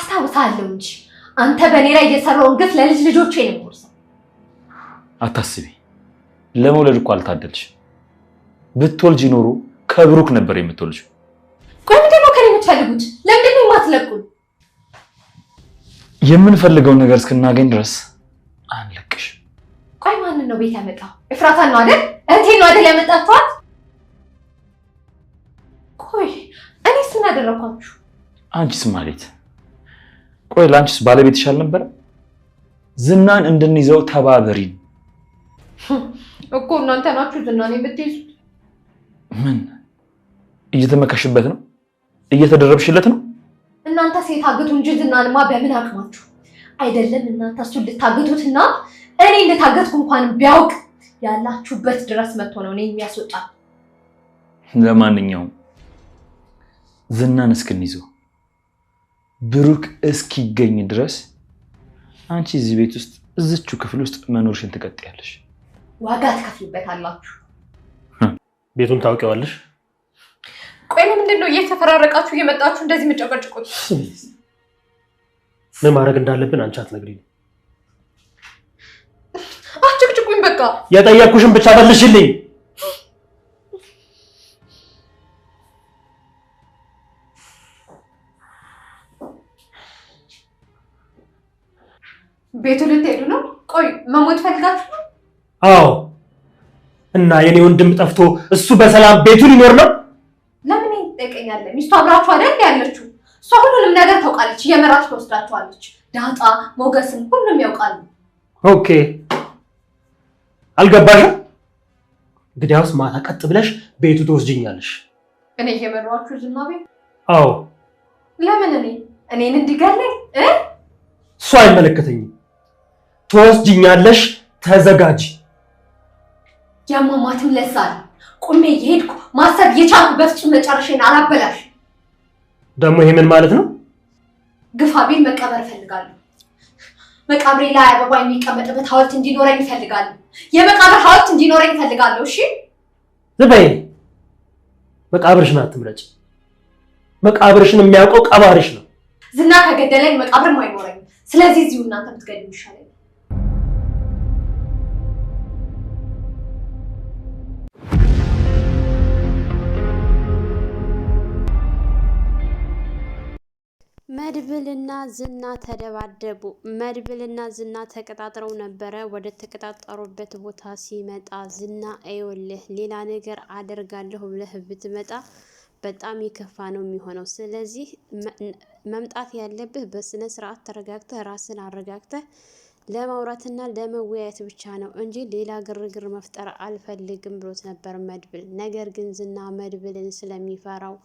አስታውሳለሁ እንጂ አንተ በኔ ላይ የሰራውን ግፍ ለልጅ ልጆቼ ነው ወርሰው። አታስቢ፣ ለመውለድ እኮ አልታደልሽ። ብትወልጂ ኖሮ ከብሩክ ነበር የምትወልጂው። ቆይ ምንድን ነው ከኔ የምትፈልጉት? ለምንድን ነው የማትለቁን? የምንፈልገውን ነገር እስክናገኝ ድረስ አንለቅሽ። ቆይ ማንን ነው ቤት ያመጣው? ኤፍራታን ነው አይደል? እህቴን ነው አይደል ያመጣችኋት? ቆይ እኔስ ምን አደረኳችሁ? አንቺስ ማለት ቆይ ላንቺስ ባለቤትሽ አልነበረ? ዝናን እንድንይዘው ተባበሪን እኮ እናንተ ናችሁ ዝናን የምትይዙት። ምን እየተመከሽበት ነው? እየተደረብሽለት ነው? እናንተ ሴት አግቱ እንጂ ዝናንማ በምን አቅማችሁ? አይደለም እናንተ እሱን ልታግቱትና እኔ እንደታገትኩ እንኳን ቢያውቅ ያላችሁበት ድረስ መጥቶ ነው እኔ የሚያስወጣ። ለማንኛውም ዝናን እስክንይዘው ብሩክ እስኪገኝ ድረስ አንቺ እዚህ ቤት ውስጥ እዚቹ ክፍል ውስጥ መኖርሽን ትቀጥያለሽ። ዋጋ ትከፍሉበታላችሁ። ቤቱን ታውቂዋለሽ? ቆይ ምንድን ነው እየተፈራረቃችሁ እየመጣችሁ እንደዚህ የምትጨቀጭቁት? ምን ማድረግ እንዳለብን አንቺ አትነግሪኝ። አትጨቅጭቁኝ በቃ። የጠየቅኩሽን ብቻ መልሽልኝ። ቤቱ ልትሄዱ ነው? ቆይ መሞት ፈልጋችሁ ነው? አዎ። እና የኔ ወንድም ጠፍቶ እሱ በሰላም ቤቱ ሊኖር ነው? ለምን ይጠይቀኛለህ? ሚስቱ አብራችሁ አይደል ያለችው? እሷ ሁሉንም ነገር ታውቃለች፣ እየመራች ትወስዳችኋለች። ዳጣ ሞገስም ሁሉም ያውቃሉ። ኦኬ አልገባሽም? እንግዲያውስ ማታ ቀጥ ብለሽ ቤቱ ትወስጂኛለሽ። እኔ እየመራችሁ ዝና ቤት? አዎ። ለምን እኔን እንዲገለኝ? እሱ አይመለከተኝም። ትወስጂኛለሽ፣ ተዘጋጂ። ያማማትም ለሳል ቁሜ እየሄድኩ ማሰብ የቻልኩ በፍጹም መጨረሻዬን አላበላሽ። ደግሞ ይሄ ምን ማለት ነው? ግፋ ቢል መቀበር እፈልጋለሁ። መቃብሬ ላይ አበባ የሚቀመጥበት ሐውልት እንዲኖረኝ እፈልጋለሁ። የመቃብር ሐውልት እንዲኖረኝ እፈልጋለሁ። እሺ ዝም በይ። መቃብርሽን አትምረጭ። መቃብርሽን የሚያውቀው ቀባሪሽ ነው። ዝና ከገደለኝ መቃብርም አይኖረኝም። ስለዚህ እዚሁ እናንተ ብትገድሉ ይሻላል። መድብልና ዝና ተደባደቡ። መድብልና ዝና ተቀጣጥረው ነበረ። ወደ ተቀጣጠሩበት ቦታ ሲመጣ ዝና አይወልህ ሌላ ነገር አደርጋለሁ ብለህ ብትመጣ በጣም ይከፋ ነው የሚሆነው። ስለዚህ መምጣት ያለብህ በስነ ስርዓት ተረጋግተህ ራስን አረጋግተህ ለማውራትና ለመወያየት ብቻ ነው እንጂ ሌላ ግርግር መፍጠር አልፈልግም ብሎት ነበር መድብል። ነገር ግን ዝና መድብልን ስለሚፈራው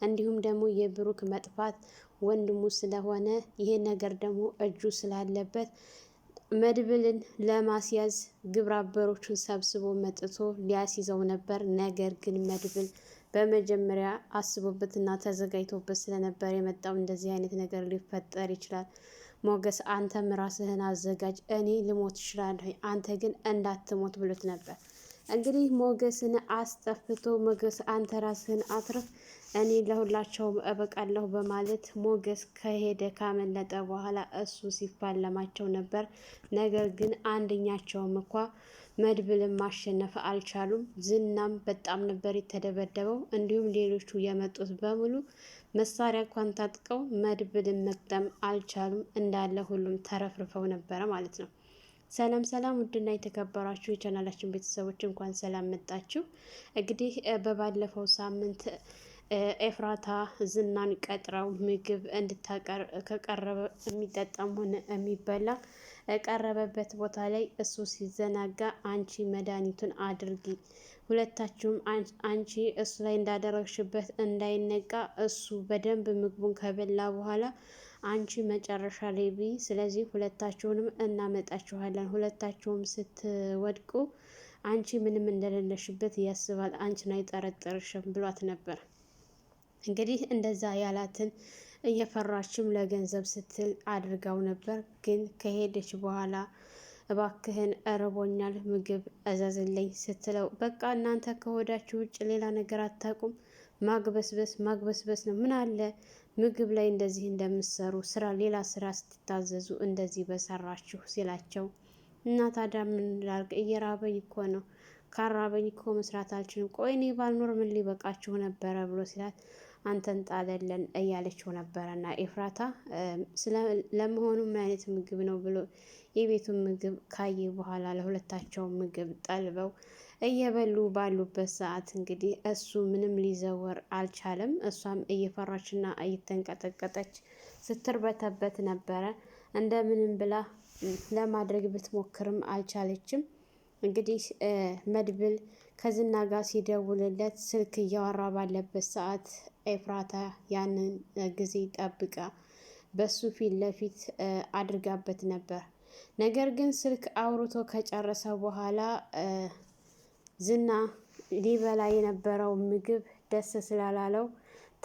እንዲሁም ደግሞ የብሩክ መጥፋት ወንድሙ ስለሆነ ይሄ ነገር ደግሞ እጁ ስላለበት መድብልን ለማስያዝ ግብረ አበሮቹን ሰብስቦ መጥቶ ሊያስይዘው ነበር። ነገር ግን መድብል በመጀመሪያ አስቦበትና ተዘጋጅቶበት ስለነበር የመጣው እንደዚህ አይነት ነገር ሊፈጠር ይችላል። ሞገስ አንተም ራስህን አዘጋጅ፣ እኔ ልሞት እችላለሁ፣ አንተ ግን እንዳትሞት ብሎት ነበር። እንግዲህ ሞገስን አስጠፍቶ ሞገስ አንተ ራስህን አትርፍ፣ እኔ ለሁላቸውም እበቃለሁ በማለት ሞገስ ከሄደ ካመለጠ በኋላ እሱ ሲፋለማቸው ነበር። ነገር ግን አንደኛቸውም እንኳ መድብልን ማሸነፍ አልቻሉም። ዝናም በጣም ነበር የተደበደበው። እንዲሁም ሌሎቹ የመጡት በሙሉ መሳሪያ እንኳን ታጥቀው መድብልን መቅጠም አልቻሉም። እንዳለ ሁሉም ተረፍርፈው ነበረ ማለት ነው። ሰላም ሰላም፣ ውድና የተከበራችሁ የቻናላችን ቤተሰቦች እንኳን ሰላም መጣችሁ። እንግዲህ በባለፈው ሳምንት ኤፍራታ ዝናን ቀጥረው ምግብ ከቀረበ የሚጠጣም ሆነ የሚበላ ቀረበበት ቦታ ላይ እሱ ሲዘናጋ አንቺ መድኃኒቱን አድርጊ፣ ሁለታችሁም አንቺ እሱ ላይ እንዳደረግሽበት እንዳይነቃ እሱ በደንብ ምግቡን ከበላ በኋላ አንቺ መጨረሻ ላይ ብይ፣ ስለዚህ ሁለታችሁንም እናመጣችኋለን፣ ሁለታችሁም ስትወድቁ አንቺ ምንም እንደሌለሽበት ያስባል፣ አንቺን አይጠረጥርሽም ብሏት ነበር። እንግዲህ እንደዛ ያላትን እየፈራችም ለገንዘብ ስትል አድርጋው ነበር። ግን ከሄደች በኋላ እባክህን እርቦኛል ምግብ እዘዝልኝ ስትለው በቃ እናንተ ከሆዳችሁ ውጭ ሌላ ነገር አታውቁም፣ ማግበስበስ ነው፣ ምን አለ ምግብ ላይ እንደዚህ እንደምትሰሩ ስራ ሌላ ስራ ስትታዘዙ እንደዚህ በሰራችሁ ሲላቸው እና ታዲያ ምን ላድርግ እየራበኝ እኮ ነው፣ ካራበኝ እኮ መስራት አልችልም። ቆይ እኔ ባልኖር ምን ሊበቃችሁ ነበረ ብሎ ሲላት አንተን ጣለለን እያለችው ነበረና ኤፍራታ ለመሆኑ ምን አይነት ምግብ ነው ብሎ የቤቱን ምግብ ካየ በኋላ ለሁለታቸው ምግብ ጠልበው እየበሉ ባሉበት ሰዓት እንግዲህ እሱ ምንም ሊዘወር አልቻለም። እሷም እየፈራችና እየተንቀጠቀጠች ስትርበተበት ነበረ። እንደምንም ብላ ለማድረግ ብትሞክርም አልቻለችም። እንግዲህ መድብል ከዝና ጋር ሲደውልለት ስልክ እያወራ ባለበት ሰዓት ኤፍራታ ያንን ጊዜ ጠብቃ በሱ ፊት ለፊት አድርጋበት ነበር። ነገር ግን ስልክ አውርቶ ከጨረሰ በኋላ ዝና ሊበላ የነበረው ምግብ ደስ ስላላለው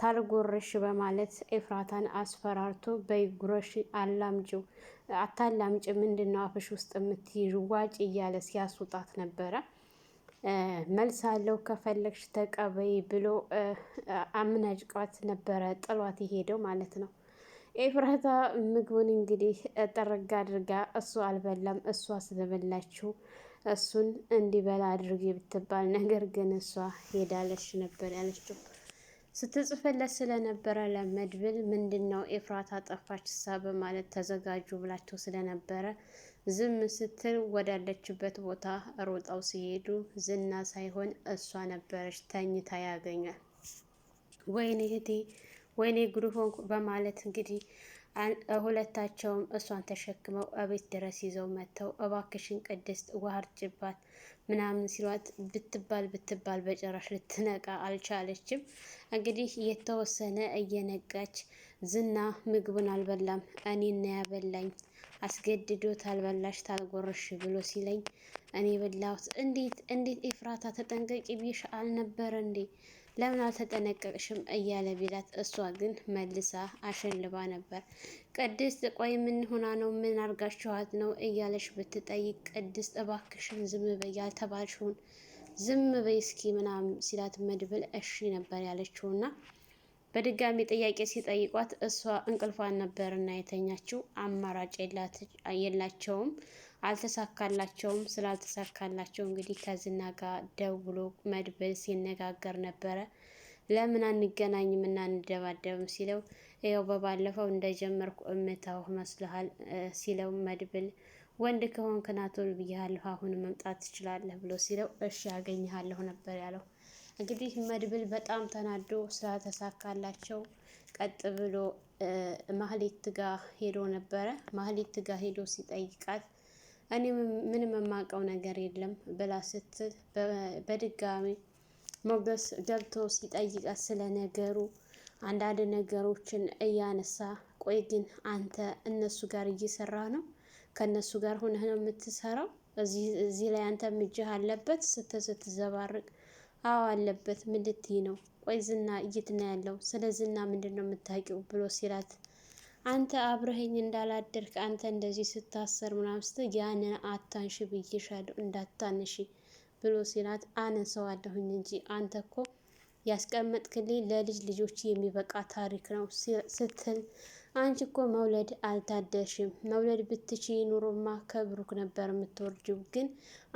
ታልጎረሽ በማለት ኤፍራታን አስፈራርቶ በይጉረሽ አላምጪው፣ አታላምጭ፣ ምንድነው አፍሽ ውስጥ የምትይዥ ዋጭ እያለ ሲያስወጣት ነበረ። መልስ አለው ከፈለግሽ ተቀበይ ብሎ አምናጭቋት ነበረ ጥሏት የሄደው ማለት ነው። ኤፍራታ ምግቡን እንግዲህ ጠረጋ አድርጋ እሱ አልበላም፣ እሷ ስለበላችው እሱን እንዲበላ አድርጌ ብትባል ነገር ግን እሷ ሄዳለች ነበር ያለችው። ስትጽፍለት ስለነበረ ለመድብል ምንድነው ኤፍራታ ጠፋች ሳ በማለት ተዘጋጁ ብላቸው ስለነበረ ዝም ስትል ወዳለችበት ቦታ ሮጣው ሲሄዱ ዝና ሳይሆን እሷ ነበረች ተኝታ ያገኛል። ወይኔ እህቴ፣ ወይኔ ጉድ ሆንኩ በማለት እንግዲህ ሁለታቸውም እሷን ተሸክመው እቤት ድረስ ይዘው መጥተው እባክሽን ቅድስት ውሃ እርጭባት ምናምን ሲሏት ብትባል በጭራሽ ልትነቃ አልቻለችም። እንግዲህ የተወሰነ እየነቃች ዝና ምግቡን አልበላም፣ እኔን ያበላኝ አስገድዶት አልበላሽ ታልጎረሽ ብሎ ሲለኝ እኔ በላሁት። እንዴት ኤፍራታ ተጠንቀቂ ብዬሽ አልነበረ እንዴ? ለምን አልተጠነቀቅሽም? እያለ ቢላት እሷ ግን መልሳ አሸልባ ነበር። ቅድስት ቆይ ምን ሆና ነው? ምን አርጋችኋት ነው? እያለሽ ብትጠይቅ ቅድስት እባክሽን ዝም በይ፣ ያልተባልሽውን ዝም በይ እስኪ ምናምን ሲላት መድብል እሺ ነበር ያለችውና በድጋሚ ጥያቄ ሲጠይቋት እሷ እንቅልፏን ነበርና የተኛችው። አማራጭ የላቸውም፣ አልተሳካላቸውም። ስላልተሳካላቸው እንግዲህ ከዝና ጋር ደውሎ መድብል ሲነጋገር ነበረ። ለምን አንገናኝም እና እንደባደብም ሲለው ይኸው በባለፈው እንደጀመርኩ እምታው መስልሃል ሲለው መድብል ወንድ ከሆንክ ና ቶሎ ብያለሁ፣ አሁን መምጣት ትችላለህ ብሎ ሲለው እሺ ያገኘሃለሁ ነበር ያለው። እንግዲህ መድብል በጣም ተናዶ ስላልተሳካላቸው ቀጥ ብሎ ማህሌት ጋር ሄዶ ነበረ። ማህሌት ጋር ሄዶ ሲጠይቃት እኔ ምንም የማውቀው ነገር የለም ብላ ስትል በድጋሚ ሞገስ ገብቶ ሲጠይቃት ስለ ነገሩ አንዳንድ ነገሮችን እያነሳ ቆይ ግን አንተ እነሱ ጋር እየሰራ ነው? ከእነሱ ጋር ሆነህ ነው የምትሰራው? እዚህ ላይ አንተ እጅህ አለበት ስትዘባርቅ? አዎ አለበት። ምን ልትይ ነው? ቆይ ዝና እይት ነው ያለው፣ ስለ ዝና ምንድን ነው የምታውቂው? ብሎ ሲላት አንተ አብረኸኝ እንዳላደርክ አንተ እንደዚህ ስታሰር ምናምን ስትል ያንን አታንሽ ብዬሻለሁ እንዳታንሺ ብሎ ሲላት አነሳዋለሁኝ እንጂ አንተ እኮ ያስቀመጥክልኝ ለልጅ ልጆች የሚበቃ ታሪክ ነው ስትል አንቺ እኮ መውለድ አልታደሽም። መውለድ ብትችይ ኑሮማ ከብሩክ ነበር የምትወርጂው፣ ግን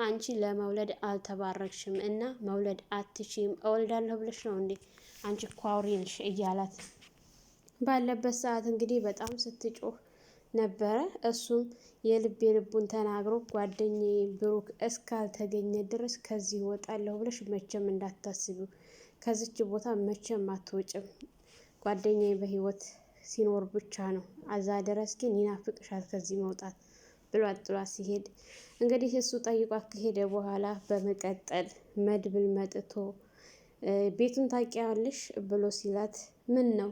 አንቺ ለመውለድ አልተባረክሽም እና መውለድ አትችይም። እወልዳለሁ ብለሽ ነው እንዴ? አንቺ እኮ አውሬ ነሽ እያላት ባለበት ሰዓት እንግዲህ በጣም ስትጮህ ነበረ። እሱም የልቡን ተናግሮ ጓደኛዬ ብሩክ እስካልተገኘ ድረስ ከዚህ እወጣለሁ ብለሽ መቼም እንዳታስቢው፣ ከዚች ቦታ መቼም አትወጭም። ጓደኛዬ በህይወት ሲኖር ብቻ ነው፣ አዛ ድረስ ግን ይናፍቅሻል ከዚህ መውጣት ብሏት ጥሏት ሲሄድ እንግዲህ እሱ ጠይቋት ከሄደ በኋላ በመቀጠል መድብል መጥቶ ቤቱን ታውቂያለሽ ብሎ ሲላት ምን ነው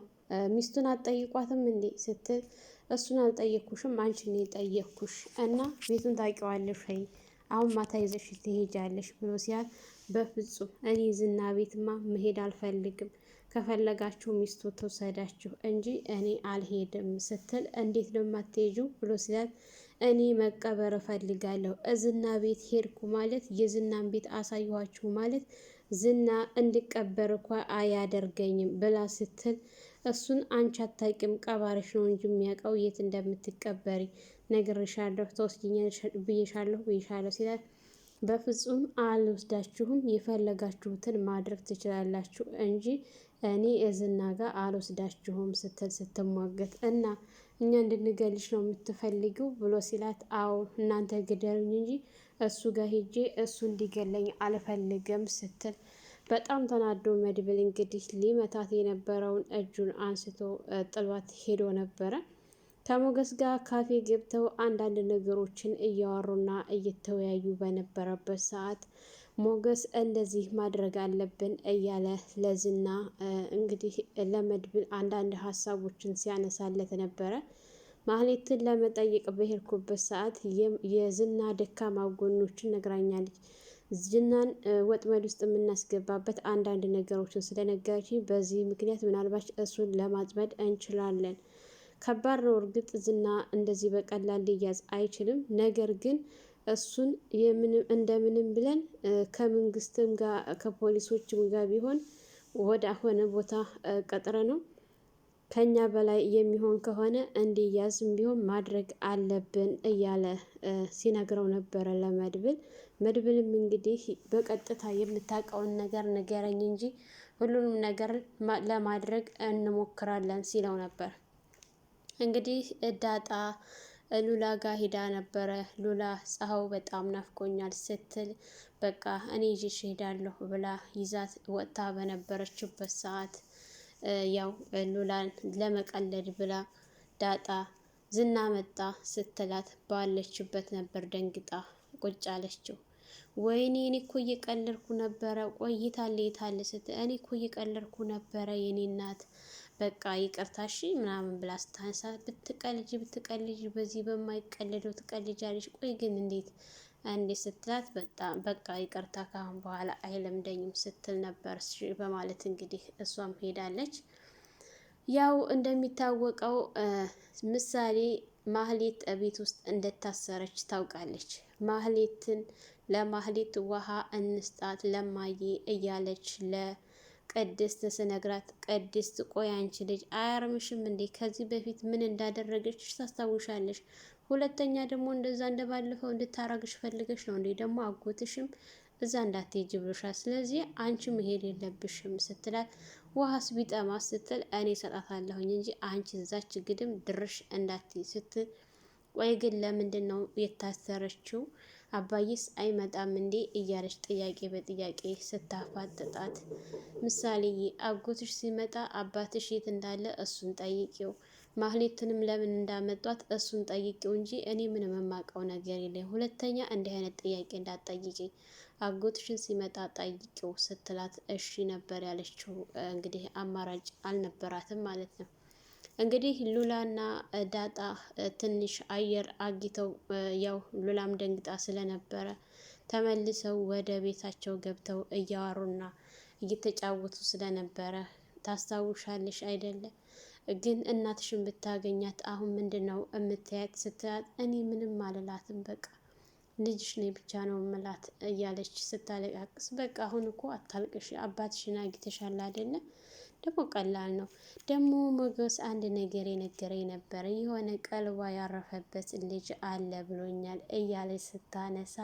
ሚስቱን አትጠይቋትም እንዴ ስትል እሱን አልጠየኩሽም አንቺን ነው የጠየኩሽ እና ቤቱን ታውቂዋለሽ ወይ? አሁን ማታ ይዘሽ ትሄጃለሽ ብሎ ሲያት በፍጹም እኔ ዝና ቤትማ መሄድ አልፈልግም፣ ከፈለጋችሁ ሚስቱ ትውሰዳችሁ እንጂ እኔ አልሄድም ስትል እንዴት ነው የማትሄጂው ብሎ ሲላት እኔ መቀበር እፈልጋለሁ፣ ዝና ቤት ሄድኩ ማለት የዝናን ቤት አሳየኋችሁ ማለት ዝና እንድቀበር እንኳ አያደርገኝም ብላ ስትል እሱን አንቺ አታውቂም፣ ቀባሪሽ ነው እንጂ የሚያውቀው የት እንደምትቀበሪ ነግሬሻለሁ፣ ተወስጂኛለሽ ብዬሻለሁ ሲላት በፍጹም አልወስዳችሁም፣ የፈለጋችሁትን ማድረግ ትችላላችሁ እንጂ እኔ ዝና ጋር አልወስዳችሁም ስትል ስትሟገት እና እኛ እንድንገልሽ ነው የምትፈልጊው ብሎ ሲላት አዎ እናንተ ግደሉኝ እንጂ እሱ ጋር ሄጄ እሱ እንዲገለኝ አልፈልግም ስትል በጣም ተናዶ መድብል እንግዲህ ሊመታት የነበረውን እጁን አንስቶ ጥሏት ሄዶ ነበረ። ከሞገስ ጋር ካፌ ገብተው አንዳንድ ነገሮችን እያወሩና እየተወያዩ በነበረበት ሰዓት ሞገስ እንደዚህ ማድረግ አለብን እያለ ለዝና እንግዲህ ለመድብል አንዳንድ ሀሳቦችን ሲያነሳለት ነበረ። ማህሌትን ለመጠየቅ በሄድኩበት ሰዓት የዝና ደካማ ጎኖችን ነግራኛለች። ዝናን ወጥመድ ውስጥ የምናስገባበት አንዳንድ ነገሮችን ስለነገረችኝ በዚህ ምክንያት ምናልባት እሱን ለማጥመድ እንችላለን። ከባድ ነው እርግጥ ዝና እንደዚህ በቀላል ሊያዝ አይችልም። ነገር ግን እሱን እንደምንም ብለን ከመንግስትም ጋር ከፖሊሶችም ጋር ቢሆን ወደ ሆነ ቦታ ቀጥረ ነው ከኛ በላይ የሚሆን ከሆነ እንዲያዝም ቢሆን ማድረግ አለብን እያለ ሲነግረው ነበረ ለመድብል። መድብልም እንግዲህ በቀጥታ የምታውቀውን ነገር ንገረኝ እንጂ ሁሉንም ነገር ለማድረግ እንሞክራለን ሲለው ነበር። እንግዲህ ዳጣ ሉላ ጋር ሂዳ ነበረ። ሉላ ፀሐዩ በጣም ናፍቆኛል ስትል በቃ እኔ ይዤሽ እሄዳለሁ ብላ ይዛት ወጥታ በነበረችበት ሰዓት ያው ሉላን ለመቀለድ ብላ ዳጣ ዝና መጣ ስትላት ባለችበት ነበር ደንግጣ ቁጭ አለችው። ወይኔ እኔ እኮ እየቀለድኩ ነበረ፣ ቆይታለ የታለ ስትል እኔ እኮ እየቀለድኩ ነበረ የኔ እናት በቃ ይቅርታሽ ምናምን ብላ ስታንሳ ብትቀልጅ በዚህ በማይቀለደው ትቀልጃለሽ። ቆይ ግን እንዴት ስትላት በቃ ይቅርታ ካሁን በኋላ አይለምደኝም ስትል ነበር በማለት እንግዲህ እሷም ሄዳለች። ያው እንደሚታወቀው ምሳሌ ማህሌት ቤት ውስጥ እንደታሰረች ታውቃለች። ለማህሌት ውሃ እንስጣት ለማዬ እያለች ለቅድስት ስነግራት ቅድስት ቆይ አንቺ ልጅ አያርምሽም እንዴ? ከዚህ በፊት ምን እንዳደረገችሽ ታስታውሻለሽ? ሁለተኛ ደግሞ እንደዛ እንደባለፈው እንድታረግሽ ፈልገሽ ነው እንዴ? ደግሞ አጎትሽም እዛ እንዳትሄጂ ብሎሻል። ስለዚህ አንቺ መሄድ የለብሽም ስትላት ውሃስ ቢጠማ ስትል እኔ እሰጣታለሁኝ እንጂ አንቺ እዛች ግድም ድርሽ እንዳትይ ስትል ቆይ ግን ለምንድን ነው የታሰረችው? አባዬስ አይመጣም እንዴ? እያለች ጥያቄ በጥያቄ ስታፋጥጣት ምሳሌዬ አጎትሽ ሲመጣ አባትሽ የት እንዳለ እሱን ጠይቂው፣ ማህሌትንም ለምን እንዳመጧት እሱን ጠይቂው እንጂ እኔ ምንም የማውቀው ነገር የለኝ። ሁለተኛ እንዲህ አይነት ጥያቄ እንዳትጠይቂኝ፣ አጎትሽን ሲመጣ ጠይቂው ስትላት እሺ ነበር ያለችው። እንግዲህ አማራጭ አልነበራትም ማለት ነው። እንግዲህ ሉላና ዳጣ ትንሽ አየር አግኝተው ያው ሉላም ደንግጣ ስለነበረ ተመልሰው ወደ ቤታቸው ገብተው እያወሩና እየተጫወቱ ስለነበረ ታስታውሻለሽ አይደለ? ግን እናትሽን ብታገኛት አሁን ምንድን ነው እምትያት ስትላት እኔ ምንም አልላትም በቃ ልጅሽ ነኝ ብቻ ነው ምላት እያለች ስታለቃቅስ በቃ አሁን እኮ አታልቅሽ፣ አባትሽን አግኝተሻል አይደለ? ደግሞ ቀላል ነው። ደግሞ ሞገስ አንድ ነገር የነገረኝ ነበረ፣ የሆነ ቀልቧ ያረፈበት ልጅ አለ ብሎኛል እያለች ስታነሳ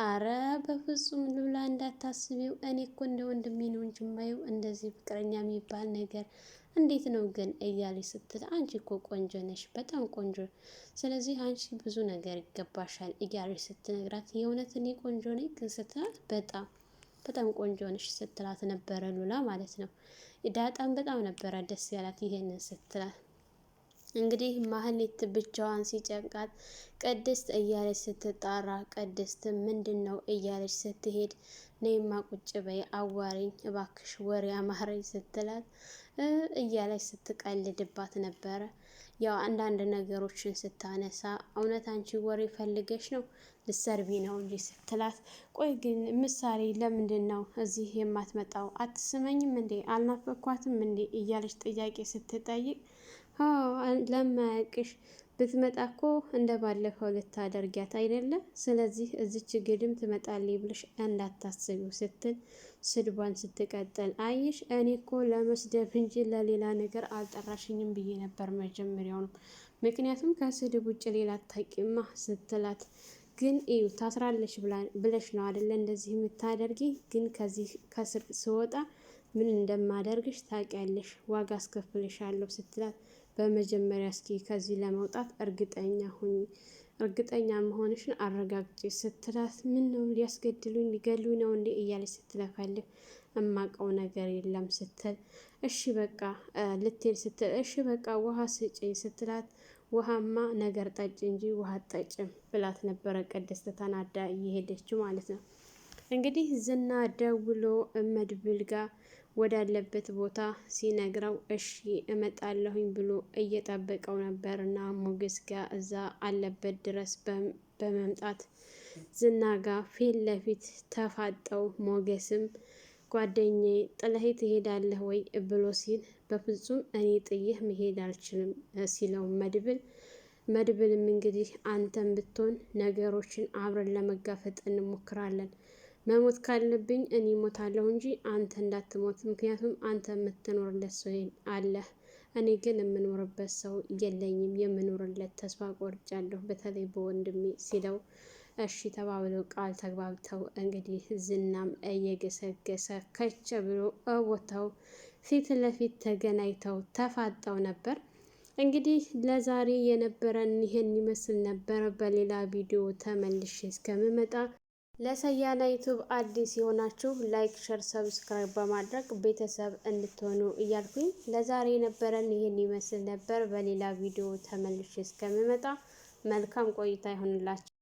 አረ በፍጹም ሉላ እንዳታስቢው፣ እኔ እኮ እንደ ወንድሜ ነው እንጂ የማየው እንደዚህ ፍቅረኛ የሚባል ነገር እንዴት ነው ግን እያለች ስትል አንቺ እኮ ቆንጆ ነሽ፣ በጣም ቆንጆ፣ ስለዚህ አንቺ ብዙ ነገር ይገባሻል እያለች ስትነግራት የእውነት እኔ ቆንጆ ነኝ ግን ስትላት በጣም ቆንጆ ነሽ ስትላት ነበረ ሉላ ማለት ነው። ዳጣም በጣም ነበረ ደስ ያላት ይሄንን ስትላት። እንግዲህ ማህሌት ብቻዋን ሲጨንቃት ቅድስት እያለች ስትጣራ ቅድስት ምንድን ነው እያለች ስትሄድ ነይማ ቁጭ በይ አዋሪኝ እባክሽ ወሬ አማረኝ ስትላት እያለች ስትቀልድባት ነበረ። ያው አንዳንድ ነገሮችን ስታነሳ እውነት አንቺ ወሬ ፈልገሽ ነው ልሰርቢ ነው እንጂ ስትላት ቆይ ግን ምሳሌ ለምንድን ነው እዚህ የማትመጣው? አትስመኝም እንዴ? አልናፈኳትም እንዴ? እያለች ጥያቄ ስትጠይቅ ለማያውቅሽ ብትመጣ እኮ እንደ ባለፈው ልታደርጊያት አይደለም። ስለዚህ እዚች ግድም ትመጣልኝ ብለሽ እንዳታስቢው ስትል ስድቧን ስትቀጥል፣ አይሽ እኔ እኮ ለመስደብ እንጂ ለሌላ ነገር አልጠራሽኝም ብዬ ነበር መጀመሪያውንም፣ ምክንያቱም ከስድብ ውጭ ሌላ አታውቂማ ስትላት፣ ግን እዩ ታስራለች ብለሽ ነው አይደለ እንደዚህ የምታደርጊ? ግን ከዚህ ከስር ስወጣ ምን እንደማደርግሽ ታውቂያለሽ፣ ዋጋ አስከፍልሻለሁ ስትላት፣ በመጀመሪያ እስኪ ከዚህ ለመውጣት እርግጠኛ ሁኚ፣ እርግጠኛ መሆንሽን አረጋግጪ ስትላት፣ ምን ነው ሊያስገድሉኝ ሊገሉኝ ነው እንዴ እያለች ስትለፈልግ፣ እማቀው ነገር የለም ስትል፣ እሺ በቃ ልትሄድ ስትል፣ እሺ በቃ ውሃ ስጭኝ ስትላት፣ ውሃማ ነገር ጠጭ እንጂ ውሃ ጠጭም ብላት ነበረ ቅድስት ተናዳ እየሄደችው ማለት ነው። እንግዲህ ዝና ደውሎ መድብል ጋር ወዳለበት ቦታ ሲነግረው እሺ እመጣለሁኝ ብሎ እየጠበቀው ነበር እና ሞገስ ጋር እዛ አለበት ድረስ በመምጣት ዝና ጋር ፊት ለፊት ተፋጠው፣ ሞገስም ጓደኛዬ ጥለህ ትሄዳለህ ወይ ብሎ ሲል፣ በፍጹም እኔ ጥዬህ መሄድ አልችልም ሲለው መድብልም እንግዲህ አንተም ብትሆን ነገሮችን አብረን ለመጋፈጥ እንሞክራለን፣ መሞት ካለብኝ እኔ ሞታለሁ እንጂ አንተ እንዳትሞት፣ ምክንያቱም አንተ የምትኖርለት ሰው አለህ፣ እኔ ግን የምኖርበት ሰው የለኝም፣ የምኖርለት ተስፋ ቆርጫለሁ፣ በተለይ በወንድሜ ሲለው፣ እሺ ተባብለው ቃል ተግባብተው እንግዲህ ዝናም እየገሰገሰ ከች ብሎ ቦታው ፊት ለፊት ተገናኝተው ተፋጠው ነበር። እንግዲህ ለዛሬ የነበረን ይሄን ይመስል ነበር። በሌላ ቪዲዮ ተመልሼ እስከምመጣ ለሰያና ዩቱብ አዲስ የሆናችሁ ላይክ፣ ሸር፣ ሰብስክራይብ በማድረግ ቤተሰብ እንድትሆኑ እያልኩኝ ለዛሬ የነበረን ይሄን ይመስል ነበር። በሌላ ቪዲዮ ተመልሼ እስከምመጣ መልካም ቆይታ ይሆንላችሁ።